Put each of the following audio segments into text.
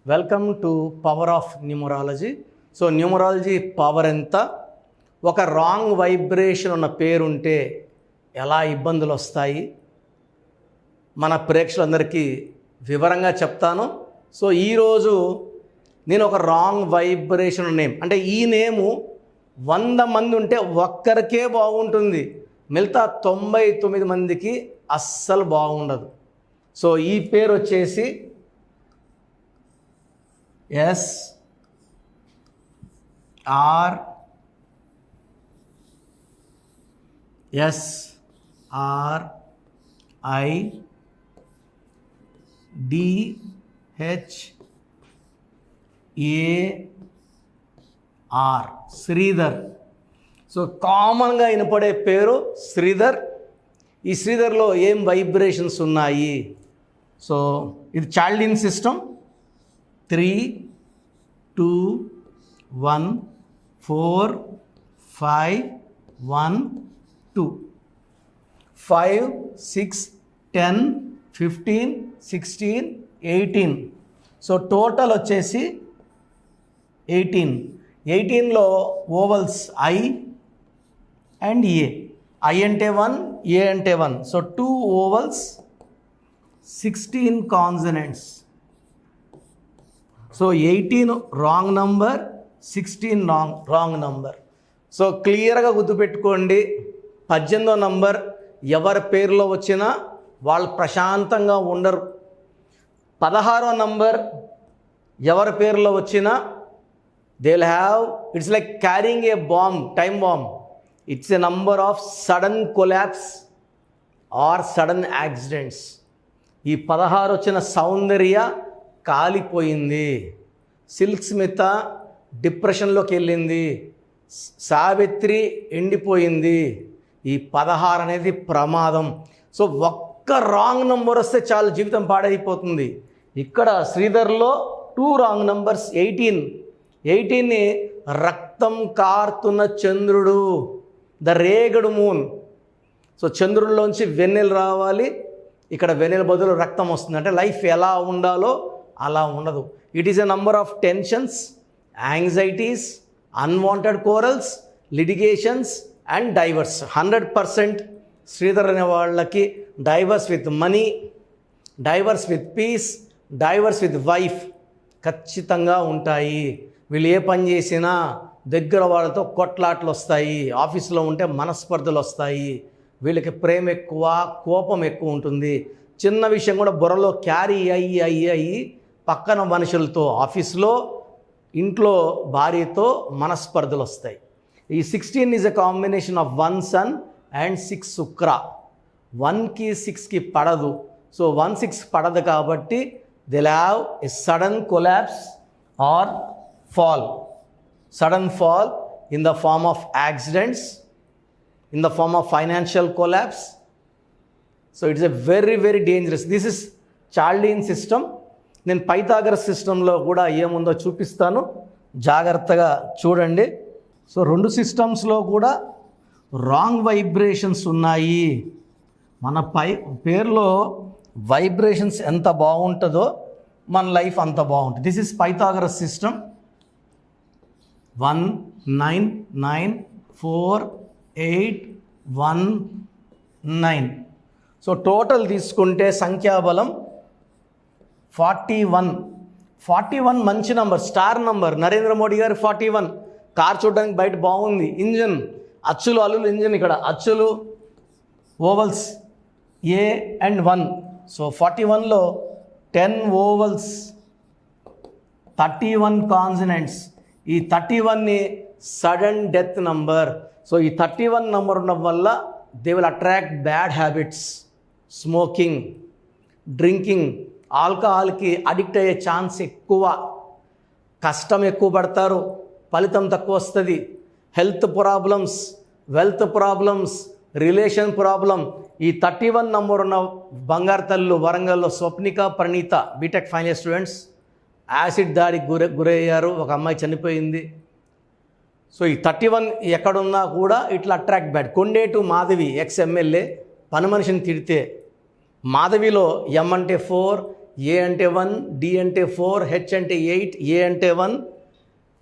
Welcome to power of numerology. So numerology power ఎంత? ఒక wrong vibration ఉన్న పేరుంటే ఎలా ఇబ్బందులు వస్తాయి మన ప్రేక్షకులందరికీ వివరంగా చెప్తాను. సో ఈరోజు నేను ఒక రాంగ్ వైబ్రేషన్ నేమ్, అంటే ఈ నేము 100 మంది ఉంటే ఒక్కరికే బాగుంటుంది, మిగతా 99 మందికి అస్సలు బాగుండదు. సో ఈ పేరు వచ్చేసి SRIDHAR, శ్రీధర్. సో కామన్గా వినపడే పేరు శ్రీధర్. ఈ శ్రీధర్లో ఏం వైబ్రేషన్స్ ఉన్నాయి? సో ఇది చాల్డిన్ సిస్టమ్. 3, 2, 1, 4, 5, 1, 2, 5, 6, 10, 15, 16, 18. సో టోటల్ వచ్చేసి 18. 18లో vowels I and A. I అంటే 1, ఏ అంటే 1. So 2 vowels, 16 consonants. So 18 wrong number, 16 wrong number. So క్లియర్గా గుర్తుపెట్టుకోండి, 18వ నంబర్ ఎవరి పేరులో వచ్చినా వాళ్ళు ప్రశాంతంగా ఉండరు. 16వ నంబర్ ఎవరి పేరులో వచ్చినా they will have, it's like carrying a bomb, time bomb. It's a number of sudden collapse or sudden accidents. ఈ 16 వచ్చిన సౌందర్య కాలిపోయింది, సిల్క్ స్మిత డిప్రెషన్లోకి వెళ్ళింది, సావిత్రి ఎండిపోయింది. ఈ 16 అనేది ప్రమాదం. సో ఒక్క రాంగ్ నంబర్ వస్తే చాలు, జీవితం పాడైపోతుంది. ఇక్కడ శ్రీధర్లో 2 రాంగ్ నంబర్స్. 18ని రక్తం కారుతున్న చంద్రుడు, ద రేగడ్ మూన్. సో చంద్రుడిలోంచి వెన్నెలు రావాలి, ఇక్కడ వెన్నెల బదులు రక్తం వస్తుంది. అంటే లైఫ్ ఎలా ఉండాలో అలా ఉండదు. It is a number of tensions, anxieties, unwanted corals, litigations and diverse. 100% Sridhar అనే వాళ్ళకి divorce with money, divorce with peace, divorce with wife ఖచ్చితంగా ఉంటాయి. వీళ్ళు ఏ పని చేసినా దగ్గర వాళ్ళతో కొట్లాట్లు వస్తాయి, ఆఫీసులో ఉంటే మనస్పర్ధలు వస్తాయి. వీళ్ళకి ప్రేమ ఎక్కువ, కోపం ఎక్కువ ఉంటుంది. చిన్న విషయం కూడా బుర్రలో క్యారీ అయ్యి పక్కన మనుషులతో, ఆఫీస్లో, ఇంట్లో భార్యతో మనస్పర్ధలు వస్తాయి. ఈ 16 is a combination of 1 sun and 6 Shukra. 1కి 6కి పడదు. సో 1, 6 పడదు కాబట్టి they have a sudden collapse or fall, sudden fall in the form of accidents, in the form of financial collapse. So it's a very, very dangerous. This is Chaldean system. నేను Pythagoras సిస్టంలో కూడా ఏముందో చూపిస్తాను, జాగ్రత్తగా చూడండి. So 2 సిస్టమ్స్లో కూడా wrong vibrations ఉన్నాయి. మన పేరులో వైబ్రేషన్స్ ఎంత బాగుంటుందో మన లైఫ్ అంత బాగుంటుంది. This is Pythagoras system. 1, 9, 9, 4, 8, 1, 9. So total తీసుకుంటే సంఖ్యాబలం 41 మంచి number, star number. Narendra Modi గారు 41. కార్ చూడడానికి బయట బాగుంది, ఇంజన్ అచ్చులు అల్లులు ఇంజన్, ఇక్కడ అచ్చులు ఓవల్స్ ఏ అండ్ 1. సో 41లో 10 ఓవల్స్, 31 కాన్సనెంట్స్. ఈ 31ని సడన్ డెత్ నంబర్. సో ఈ 31 నంబర్ ఉండడం వల్ల they will attract bad habits, smoking, drinking, ఆల్కహాల్కి అడిక్ట్ అయ్యే ఛాన్స్ ఎక్కువ, కష్టం ఎక్కువ పడతారు, ఫలితం తక్కువ వస్తుంది. Health problems, wealth problems, relation problem. ఈ 31 నంబర్ ఉన్న బంగారు తల్లు వరంగల్లో Swapnika, Praneetha BTech final students acid దాడికి గురయ్యారు, ఒక అమ్మాయి చనిపోయింది. సో ఈ 31 ఎక్కడున్నా కూడా ఇట్లా attract bad. Kondetu Madhavi ex MLA పని మనిషిని తిడితే, మాధవిలో ఎం అంటే 4, ఏ అంటే 1, డి అంటే 4, హెచ్ అంటే 8, ఏ అంటే 1,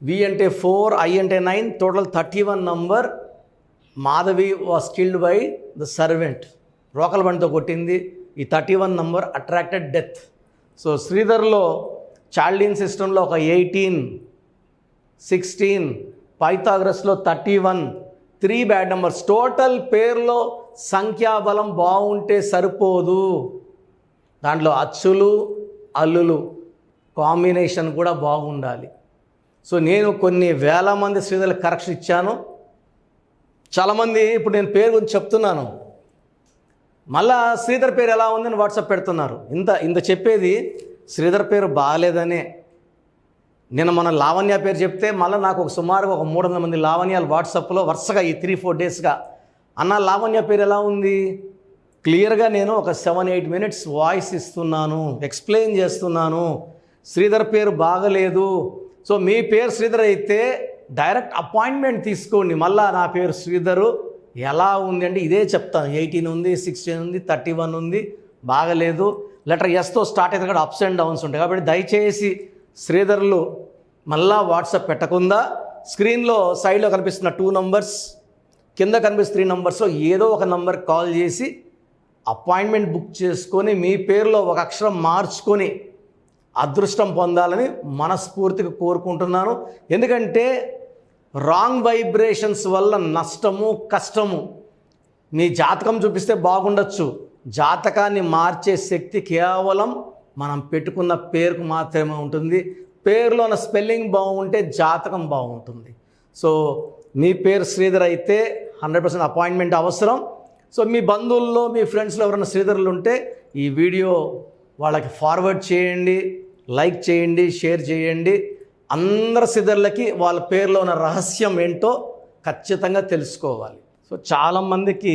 వి అంటే 4, ఐ అంటే 9, total 31 number. Madhavi was killed by the servant. రోకల్ బండితో కొట్టింది. ఈ 31 నంబర్ అట్రాక్టెడ్ డెత్. సో శ్రీధర్లో చాల్డీన్ సిస్టంలో ఒక 18, 16, పైథాగరస్లో 31, 3 బ్యాడ్ నెంబర్స్. టోటల్ పేరులో సంఖ్యాబలం బాగుంటే సరిపోదు, దాంట్లో అచ్చులు అల్లులు కాంబినేషన్ కూడా బాగుండాలి. సో నేను కొన్ని వేల మంది శ్రీధర్లకు కరెక్షన్ ఇచ్చాను. చాలామంది ఇప్పుడు నేను పేరు గురించి చెప్తున్నాను, మళ్ళా శ్రీధర్ పేరు ఎలా ఉందని వాట్సాప్ పెడుతున్నారు. ఇంత చెప్పేది శ్రీధర్ పేరు బాగాలేదనే. నేను మన లావణ్య పేరు చెప్తే మళ్ళీ నాకు సుమారుగా ఒక 300 మంది లావణ్యాలు వాట్సాప్లో వరుసగా ఈ 3-4 డేస్గా, అన్న లావణ్య పేరు ఎలా ఉంది, క్లియర్గా నేను ఒక 7-8 మినిట్స్ వాయిస్ ఇస్తున్నాను, ఎక్స్ప్లెయిన్ చేస్తున్నాను, శ్రీధర్ పేరు బాగలేదు. సో మీ పేరు శ్రీధర్ అయితే డైరెక్ట్ అపాయింట్మెంట్ తీసుకోండి. మళ్ళీ నా పేరు శ్రీధరు ఎలా ఉంది అంటే ఇదే చెప్తాను. 18 ఉంది, 16 ఉంది, 31 ఉంది, బాగలేదు. లెటర్ ఎస్తో స్టార్ట్ అయితే కూడా అప్స్ అండ్ డౌన్స్ ఉంటాయి. కాబట్టి దయచేసి శ్రీధర్లు మళ్ళా వాట్సాప్ పెట్టకుండా స్క్రీన్లో సైడ్లో కనిపిస్తున్న 2 నంబర్స్, కింద కనిపిస్తున్న 3 నంబర్స్లో ఏదో ఒక నంబర్ కాల్ చేసి అపాయింట్మెంట్ బుక్ చేసుకొని మీ పేరులో ఒక అక్షరం మార్చుకొని అదృష్టం పొందాలని మనస్ఫూర్తిగా కోరుకుంటున్నాను. ఎందుకంటే రాంగ్ వైబ్రేషన్స్ వల్ల నష్టము కష్టము. మీ జాతకం చూపిస్తే బాగుండొచ్చు, జాతకాన్ని మార్చే శక్తి కేవలం మనం పెట్టుకున్న పేరుకు మాత్రమే ఉంటుంది. పేరులో ఉన్న స్పెల్లింగ్ బాగుంటే జాతకం బాగుంటుంది. సో మీ పేరు శ్రీధర్ అయితే 100% అపాయింట్మెంట్ అవసరం. సో మీ బంధువుల్లో మీ ఫ్రెండ్స్లో ఎవరైనా శ్రీధర్లు ఉంటే ఈ వీడియో వాళ్ళకి ఫార్వర్డ్ చేయండి, లైక్ చేయండి, షేర్ చేయండి. అందరు శ్రీధర్లకి వాళ్ళ పేరులో ఉన్న రహస్యం ఏంటో ఖచ్చితంగా తెలుసుకోవాలి. సో చాలామందికి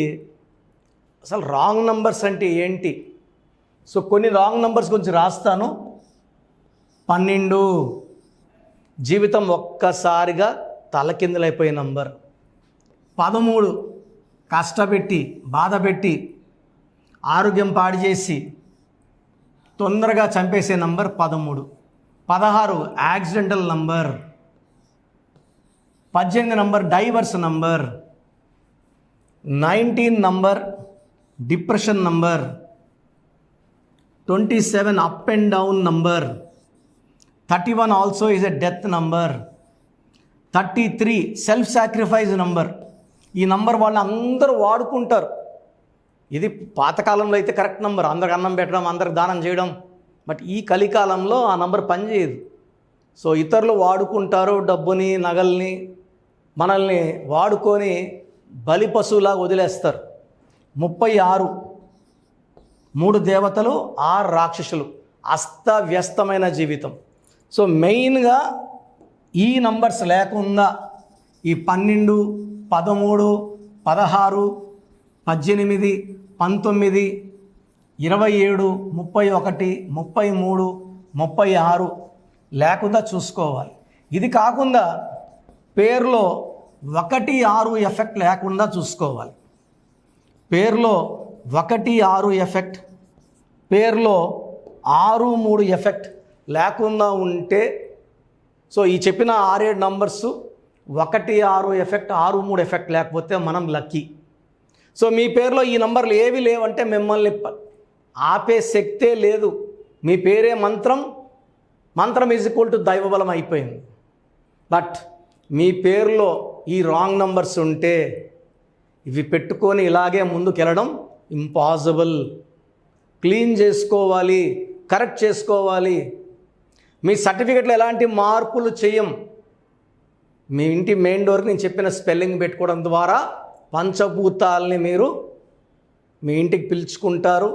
అసలు రాంగ్ నంబర్స్ అంటే ఏంటి, సో కొన్ని రాంగ్ నంబర్స్ గురించి రాస్తాను. 12 జీవితం ఒక్కసారిగా తలకిందులైపోయే నంబర్. 13 కష్టపెట్టి బాధపెట్టి ఆరోగ్యం పాడు చేసి తొందరగా చంపేసే number 13. 16 accidental number. 18 number divorce number. 19 number depression number. 27 up and down number. 31 also is a death number. 33 self sacrifice number. ఈ నంబర్ వాళ్ళు అందరూ వాడుకుంటారు. ఇది పాతకాలంలో అయితే కరెక్ట్ నంబర్, అందరికి అన్నం పెట్టడం, అందరికి దానం చేయడం. బట్ ఈ కలికాలంలో ఆ నంబర్ పనిచేయదు. సో ఇతరులు వాడుకుంటారు డబ్బుని, నగల్ని, మనల్ని వాడుకొని బలి పశువులాగా వదిలేస్తారు. 36 3 దేవతలు 6 రాక్షసులు, అస్తవ్యస్తమైన జీవితం. సో మెయిన్గా ఈ నంబర్స్ లేకుండా ఈ 12, 13, 16, 18, 19, 27, 31, 33, 36 లేకుండా చూసుకోవాలి. ఇది కాకుండా పేరులో 1, 6 ఎఫెక్ట్ లేకుండా చూసుకోవాలి. పేరులో 1, 6 ఎఫెక్ట్, పేరులో 6, 3 ఎఫెక్ట్ లేకుండా ఉంటే, సో ఈ చెప్పిన 6-7 నంబర్స్ 1, 6 ఎఫెక్ట్, 6, 3 ఎఫెక్ట్ లేకపోతే మనం లక్కీ. సో మీ పేరులో ఈ నంబర్లు ఏవి లేవంటే మిమ్మల్ని ఆపే శక్తే లేదు. మీ పేరే మంత్రం, మంత్రం ఈజ్ ఈక్వల్ టు దైవబలం అయిపోయింది. బట్ మీ పేరులో ఈ రాంగ్ నంబర్స్ ఉంటే ఇవి పెట్టుకొని ఇలాగే ముందుకెళ్ళడం ఇంపాసిబుల్. క్లీన్ చేసుకోవాలి, కరెక్ట్ చేసుకోవాలి. మీ సర్టిఫికెట్లో ఎలాంటి మార్పులు చేయం. మీ ఇంటి మెయిన్ డోర్కి నేను చెప్పిన స్పెల్లింగ్ పెట్టుకోవడం ద్వారా పంచభూతాలని మీరు మీ ఇంటికి పిలుచుకుంటారు.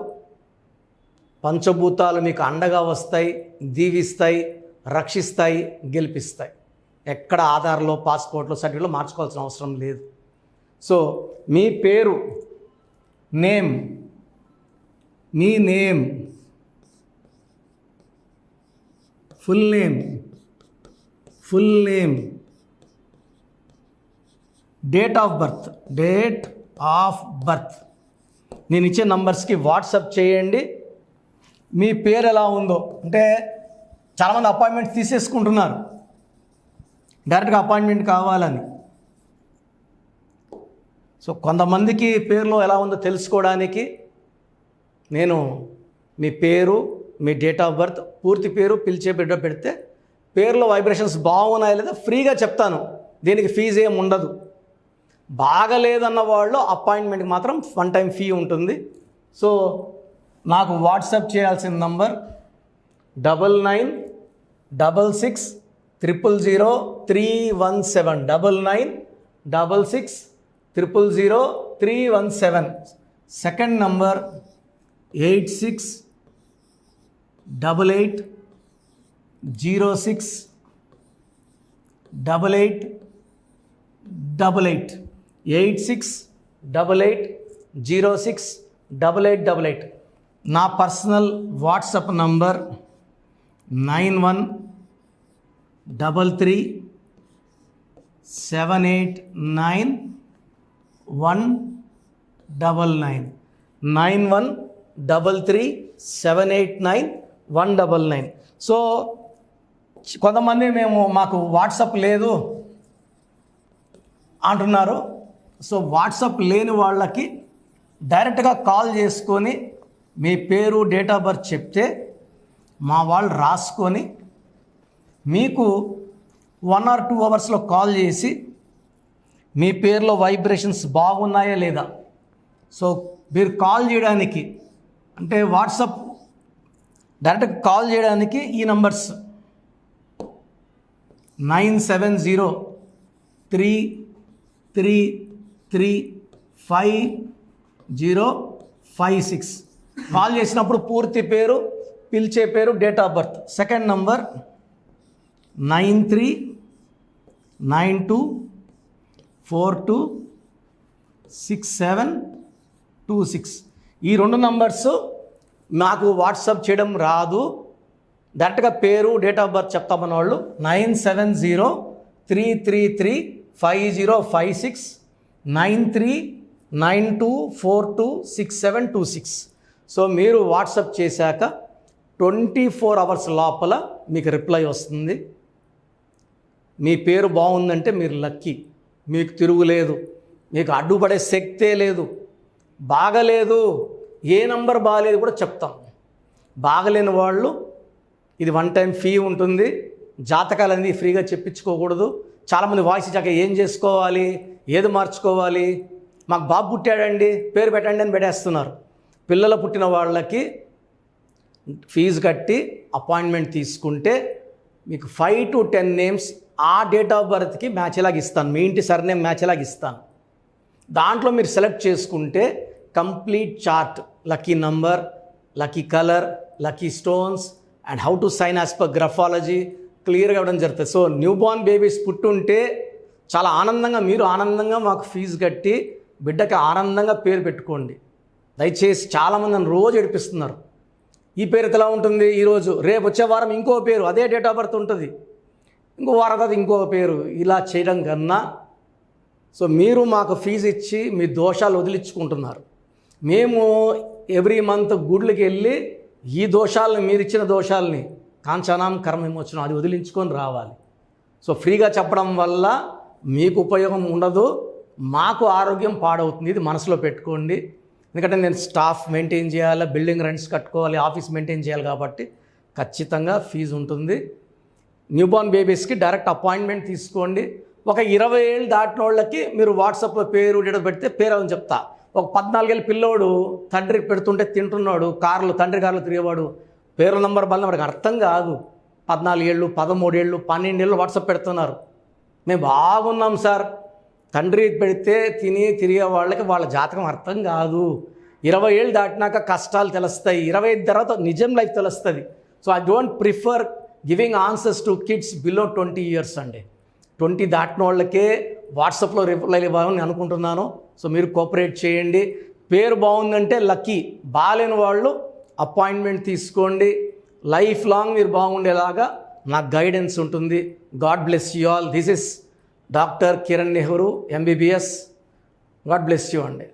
పంచభూతాలు మీకు అండగా వస్తాయి, దీవిస్తాయి, రక్షిస్తాయి, గెలిపిస్తాయి. ఎక్కడ ఆధార్లో, పాస్పోర్ట్లో, సర్టిఫికెట్లో మార్చుకోవాల్సిన అవసరం లేదు. సో మీ పేరు name, me name, full name, date of birth నేను ఇచ్చే నంబర్స్కి వాట్సాప్ చేయండి. మీ పేరు ఎలా ఉందో. అంటే చాలామంది అపాయింట్మెంట్ తీసేసుకుంటున్నారు డైరెక్ట్గా అపాయింట్మెంట్ కావాలని. సో కొంతమందికి పేరులో ఎలా ఉందో తెలుసుకోవడానికి నేను మీ పేరు, మీ డేట్ ఆఫ్ బర్త్, పూర్తి పేరు, పిలిచే బిడ్డ పెడితే పేరులో వైబ్రేషన్స్ బాగున్నాయా లేదా ఫ్రీగా చెప్తాను. దీనికి ఫీజు ఏమి ఉండదు. బాగలేదన్న వాళ్ళు అపాయింట్మెంట్కి మాత్రం 1 టైం ఫీ ఉంటుంది. సో నాకు వాట్సాప్ చేయాల్సిన నంబర్ 9966000317 9966000317. Second number 8688068888 8688068888. నా పర్సనల్ వాట్సాప్ నంబర్ 9133789199 9133789199. సో కొంతమంది మాకు వాట్సాప్ లేదు అంటున్నారు. సో వాట్సాప్ లేని వాళ్ళకి డైరెక్ట్గా కాల్ చేసుకొని మీ పేరు, డేట్ ఆఫ్ బర్త్ చెప్తే మా వాళ్ళు రాసుకొని మీకు 1 or 2 అవర్స్లో కాల్ చేసి మీ పేరులో వైబ్రేషన్స్ బాగున్నాయా లేదా. సో మీరు కాల్ చేయడానికి అంటే వాట్సాప్ డైరెక్ట్గా కాల్ చేయడానికి ఈ నంబర్స్ 9703335056. కాల్ చేసినప్పుడు పూర్తి పేరు, పిలిచే పేరు, date of birth. Second number 9392426726. ఈ 2 నంబర్స్ నాకు వాట్సాప్ చేయడం రాదు, డైరెక్ట్గా పేరు, డేట్ ఆఫ్ బర్త్ చెప్తామన్న వాళ్ళు 9703335056 9392426726. సో మీరు వాట్సాప్ చేశాక 24 అవర్స్ లోపల మీకు రిప్లై వస్తుంది. మీ పేరు బాగుందంటే మీరు లక్కీ, మీకు తిరుగులేదు, మీకు అడ్డుపడే శక్తే లేదు. బాగలేదు, ఏ నంబర్ బాగలేదు కూడా చెప్తాం. బాగలేని వాళ్ళు ఇది 1 టైం ఫీ ఉంటుంది. జాతకాలన్నీ ఫ్రీగా చెప్పించుకోకూడదు. చాలామంది వాయిస్ ఇచ్చాక ఏం చేసుకోవాలి, ఏది మార్చుకోవాలి, మాకు బాబు పుట్టాడండి పేరు పెట్టండి అని పెట్టేస్తున్నారు. పిల్లలు పుట్టిన వాళ్ళకి ఫీజు కట్టి అపాయింట్మెంట్ తీసుకుంటే మీకు 5 to 10 నేమ్స్ ఆ డేట్ ఆఫ్ బర్త్కి మ్యాచ్ ఎలాగ ఇస్తాను, మీ ఇంటి సర్నేమ్ మ్యాచ్ ఎలాగ ఇస్తాను. దాంట్లో మీరు సెలెక్ట్ చేసుకుంటే complete chart, lucky number, lucky colour, lucky stones and how to sign as per graphology క్లియర్గా ఇవ్వడం జరుగుతుంది. సో న్యూ బార్న్ బేబీస్ పుట్టుంటే చాలా ఆనందంగా, మీరు ఆనందంగా మాకు ఫీజు కట్టి బిడ్డకి ఆనందంగా పేరు పెట్టుకోండి. దయచేసి చాలామంది నన్ను రోజు ఏడిపిస్తున్నారు. ఈ పేరు ఎలా ఉంటుంది ఈరోజు, రేపు వచ్చే వారం ఇంకో పేరు, అదే డేట్ ఆఫ్ బర్త్ ఉంటుంది, ఇంకో వారం తర్వాత ఇంకో పేరు. ఇలా చేయడం కన్నా సో మీరు మాకు ఫీజు ఇచ్చి మీ దోషాలు వదిలించుకుంటున్నారు. మేము ఎవ్రీ మంత్ గుడ్లకి వెళ్ళి ఈ దోషాలని, మీరు ఇచ్చిన దోషాలని కాంచనాం కర్మ విమోచనం అది వదిలించుకొని రావాలి. సో ఫ్రీగా చెప్పడం వల్ల మీకు ఉపయోగం ఉండదు, మాకు ఆరోగ్యం పాడవుతుంది. ఇది మనసులో పెట్టుకోండి. ఎందుకంటే నేను స్టాఫ్ మెయింటైన్ చేయాలి, బిల్డింగ్ రెంట్స్ కట్టుకోవాలి, ఆఫీస్ మెయింటైన్ చేయాలి, కాబట్టి ఖచ్చితంగా ఫీజు ఉంటుంది. న్యూబార్న్ బేబీస్కి డైరెక్ట్ అపాయింట్మెంట్ తీసుకోండి. ఒక 20 ఏళ్ళు దాటిన వాళ్ళకి మీరు వాట్సాప్లో పేరు డేట్ పెడితే పేరు అని చెప్తా. ఒక 14 ఏళ్ళ పిల్లోడు తండ్రికి పెడుతుంటే తింటున్నాడు, తండ్రి కారులో తిరిగేవాడు, పేరు నంబర్ వల్ల వాడికి అర్థం కాదు. 14 ఏళ్ళు, 13 ఏళ్ళు, 12 ఏళ్ళు వాట్సాప్ పెడుతున్నారు. మేము బాగున్నాం సార్, తండ్రి పెడితే తిరిగే వాళ్ళకి వాళ్ళ జాతకం అర్థం కాదు. 20 ఏళ్ళు దాటినాక కష్టాలు తెలుస్తాయి, 25 తర్వాత నిజం లైఫ్ తెలుస్తుంది. So I don't prefer giving answers to kids below 20 years అండి. 20 దాటిన వాళ్ళకే వాట్సాప్లో రిప్లై ఇవ్వాలని అనుకుంటున్నాను. సో మీరు కోఆపరేట్ చేయండి. పేరు బాగుందంటే లక్కీ, బాగాలేని వాళ్ళు అపాయింట్మెంట్ తీసుకోండి. లైఫ్ లాంగ్ మీరు బాగుండేలాగా నాకు గైడెన్స్ ఉంటుంది. God bless you all. This is doctor Kiran Nehru MBBS. God bless you అండి.